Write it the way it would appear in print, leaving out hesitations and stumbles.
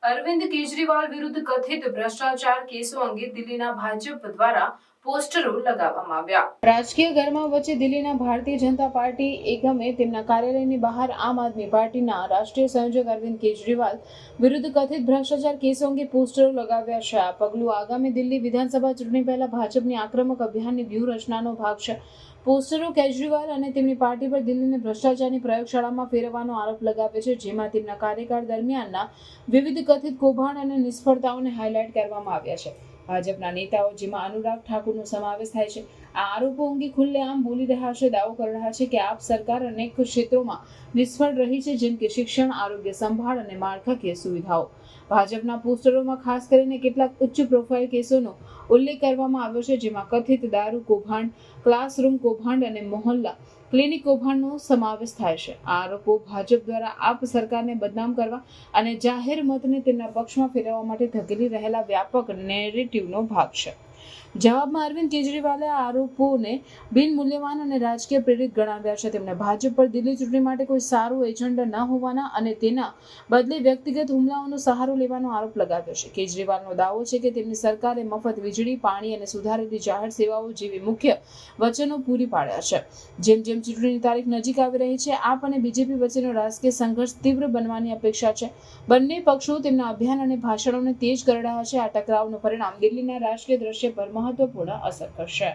અરવિંદ કેજરીવાલ વિરુદ્ધ કથિત ભ્રષ્ટાચાર કેસો અંગે દિલ્હીના ભાજપ દ્વારા પોસ્ટરો લગાવવામાં આવ્યા। રાજકીય ગરમા વચ્ચે દિલ્હીના ભારતીય જનતા પાર્ટી એકમે તેમના કાર્યાલયની બહાર આમ આદમી પાર્ટીના રાષ્ટ્રીય સંયોજક અરવિંદ કેજરીવાલ વિરુદ્ધ કથિત ભ્રષ્ટાચાર કેસો અંગે પોસ્ટરો લગાવ્યા છે। આ પગલું આગામી દિલ્હી વિધાનસભા ચૂંટણી પહેલા ભાજપની આક્રમક અભિયાનની વ્યૂહરચનાનો ભાગ છે। પોસ્ટરો કેજરીવાલ અને તેમની પાર્ટી પર દિલ્હીને ભ્રષ્ટાચારની પ્રયોગશાળામાં ફેરવવાનો આરોપ લગાવે છે, જેમાં તેમના કાર્યકાળ દરમિયાનના વિવિધ કથિત કૌભાંડ અને નિષ્ફળતાઓને હાઇલાઇટ કરવામાં આવ્યા છે। ભાજપના નેતાઓ, જેમાં અનુરાગ ઠાકુરનો સમાવેશ થાય છે, આ આરોપો અંગે ખુલ્લેઆમ બોલી રહ્યા છે। દાવો કરી રહ્યા છે કે આપ સરકાર અનેક ક્ષેત્રોમાં નિષ્ફળ રહી છે, જેમ કે શિક્ષણ, આરોગ્ય સંભાળ અને માળખાકીય સુવિધાઓ। ભાજપના પોસ્ટરોમાં ખાસ કરીને કેટલાક ઉચ્ચ પ્રોફાઇલ કેસોનો ઉલ્લેખ કરવામાં આવ્યો છે, જેમાં કથિત દારૂ કૌભાંડ, ક્લાસરૂમ કૌભાંડ અને મોહલ્લા ક્લિનિક કૌભાંડનો સમાવેશ થાય છે। આ આરોપો ભાજપ દ્વારા આપ સરકારને બદનામ કરવા અને જાહેર મતને તેમના પક્ષમાં ફેરવવા માટે ધકેલી રહેલા વ્યાપક નેરેટિવનો ભાગ છે। જવાબમાં અરવિંદ કેજરીવાલે આ આરોપોને બિનમૂલ્યવાન અને રાજકીય પ્રેરિત ગણાવ્યા છે। તેમણે ભાજપ પર દિલ્હી ચૂંટણી માટે કોઈ સારું એજન્ડા ન હોવાના અને તેના બદલે વ્યક્તિગત હુમલાઓનો સહારો લેવાનો આરોપ લગાવ્યો છે। કેજરીવાલનો દાવો છે કે તેમની સરકારે મફત વીજળી, પાણી અને સુધારેલી જાહેર સેવાઓ જેવી મુખ્ય વચનો પૂરી પાડ્યા છે। જેમ જેમ ચૂંટણીની તારીખ નજીક આવી રહી છે, આપ અને બીજેપી વચ્ચેનો રાજકીય સંઘર્ષ તીવ્ર બનવાની અપેક્ષા છે। બંને પક્ષો તેમના અભિયાન અને ભાષણોને તેજ કરી રહ્યા છે। આ ટકરાવનું પરિણામ દિલ્હીના રાજકીય દ્રશ્ય પર મહત્વપૂર્ણ અસર કરશે।